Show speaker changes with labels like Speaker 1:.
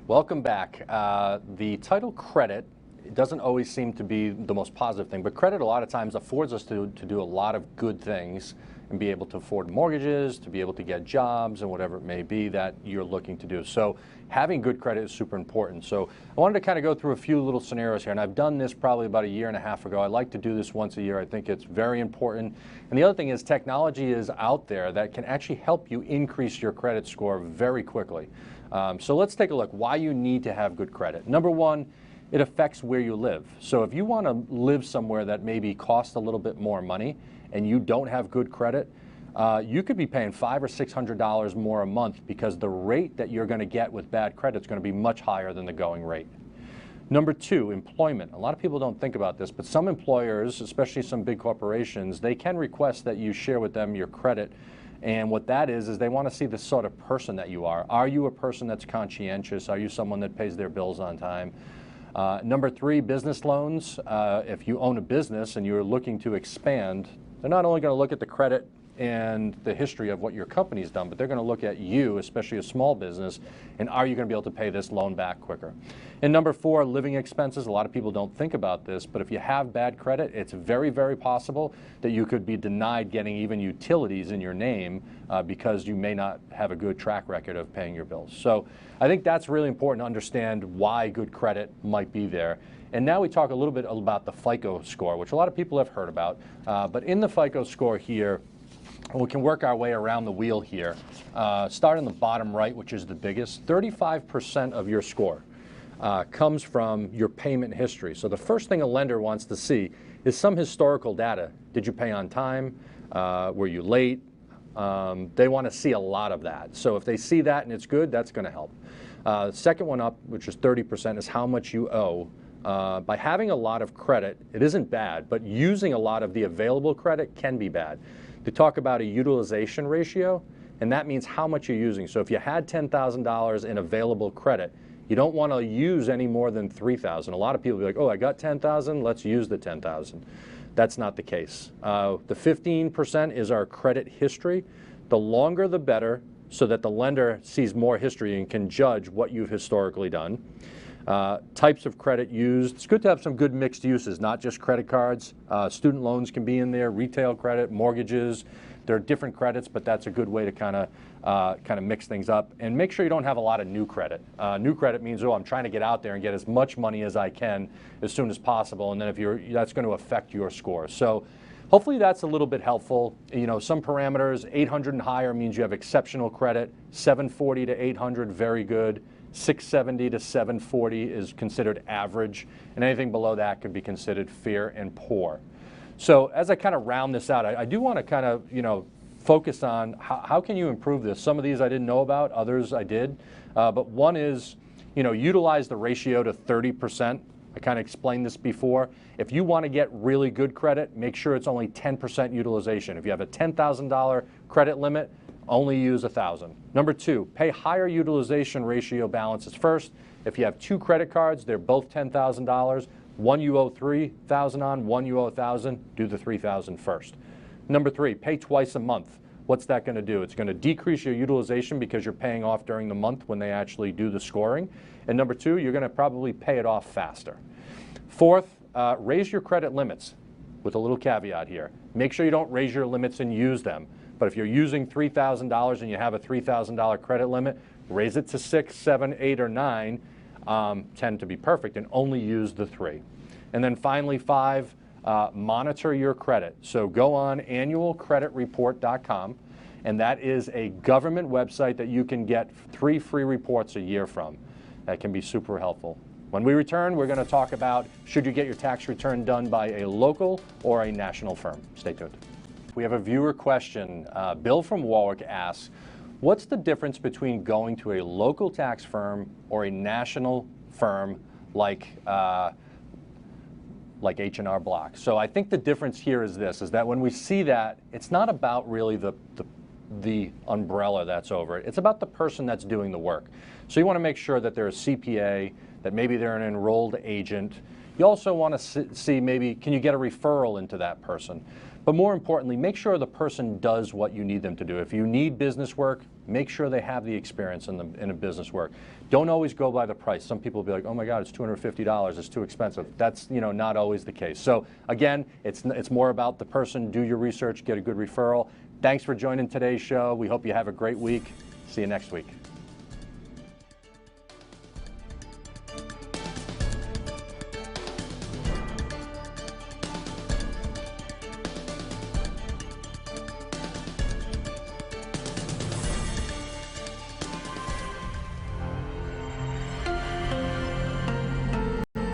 Speaker 1: Welcome back. The title credit, it doesn't always seem to be the most positive thing, but credit a lot of times affords us to do a lot of good things and be able to afford mortgages, to be able to get jobs and whatever it may be that you're looking to do. So having good credit is super important. So I wanted to kind of go through a few little scenarios here, and I've done this probably about a year and a half ago. I like to do this once a year. I think it's very important. And the other thing is technology is out there that can actually help you increase your credit score very quickly. So let's take a look why you need to have good credit. Number one, it affects where you live. So if you want to live somewhere that maybe costs a little bit more money and you don't have good credit, you could be paying $500 or $600 more a month because the rate that you're going to get with bad credit is going to be much higher than the going rate. Number two, employment. A lot of people don't think about this, but some employers, especially some big corporations, they can request that you share with them your credit. And what that is they want to see the sort of person that you are. Are you a person that's conscientious? Are you someone that pays their bills on time? Number three, business loans. If you own a business and you're looking to expand, they're not only going to look at the credit and the history of what your company's done, but they're going to look at you, especially a small business, and are you going to be able to pay this loan back quicker? And number four, living expenses. A lot of people don't think about this, but if you have bad credit, it's very, very possible that you could be denied getting even utilities in your name because you may not have a good track record of paying your bills. So I think that's really important to understand why good credit might be there. And now we talk a little bit about the FICO score, which a lot of people have heard about. But in the FICO score here, we can work our way around the wheel here. Start in the bottom right, which is the biggest. 35% of your score comes from your payment history. So the first thing a lender wants to see is some historical data. Did you pay on time? Were you late? They want to see a lot of that. So if they see that and it's good, that's going to help. Second one up, which is 30%, is how much you owe. By having a lot of credit, it isn't bad, but using a lot of the available credit can be bad. They talk about a utilization ratio, and that means how much you're using. So if you had $10,000 in available credit, you don't want to use any more than $3,000. A lot of people be like, oh, I got $10,000, let's use the $10,000. That's not the case. The 15% is our credit history. The longer the better, so that the lender sees more history and can judge what you've historically done. Types of credit used. It's good to have some good mixed uses, not just credit cards. Student loans can be in there, retail credit, mortgages. There are different credits, but that's a good way to kind of mix things up. And make sure you don't have a lot of new credit. New credit means, oh, I'm trying to get out there and get as much money as I can as soon as possible, and then that's going to affect your score. So hopefully that's a little bit helpful. You know, some parameters, 800 and higher means you have exceptional credit. 740 to 800, very good. 670 to 740 is considered average, and anything below that could be considered fair and poor. So as I kind of round this out, I do want to kind of, focus on how can you improve this. Some of these I didn't know about, others I did. But one is, utilize the ratio to 30%. I kind of explained this before. If you want to get really good credit, make sure it's only 10% utilization. If you have a $10,000 credit limit, only use $1,000. Number two, pay higher utilization ratio balances first. If you have two credit cards, they're both $10,000. One you owe $3,000 on, one you owe $1,000, do the $3,000 first. Number three, pay twice a month. What's that going to do? It's going to decrease your utilization because you're paying off during the month when they actually do the scoring. And number two, you're going to probably pay it off faster. Fourth, raise your credit limits with a little caveat here. Make sure you don't raise your limits and use them. But if you're using $3,000 and you have a $3,000 credit limit, raise it to 6, 7, 8, or 9, 10 to be perfect, and only use the 3. And then finally, 5, monitor your credit. So go on annualcreditreport.com, and that is a government website that you can get 3 free reports a year from. That can be super helpful. When we return, we're going to talk about should you get your tax return done by a local or a national firm. Stay tuned. We have a viewer question. Bill from Warwick asks, what's the difference between going to a local tax firm or a national firm like H&R Block? So I think the difference here is this, is that when we see that, it's not about really the umbrella that's over it. It's about the person that's doing the work. So you want to make sure that they're a CPA, that maybe they're an enrolled agent. You also want to see maybe, can you get a referral into that person? But more importantly, make sure the person does what you need them to do. If you need business work, make sure they have the experience in a business work. Don't always go by the price. Some people will be like, oh my God, it's $250, it's too expensive. That's not always the case. So again, it's more about the person. Do your research, get a good referral. Thanks for joining today's show. We hope you have a great week. See you next week.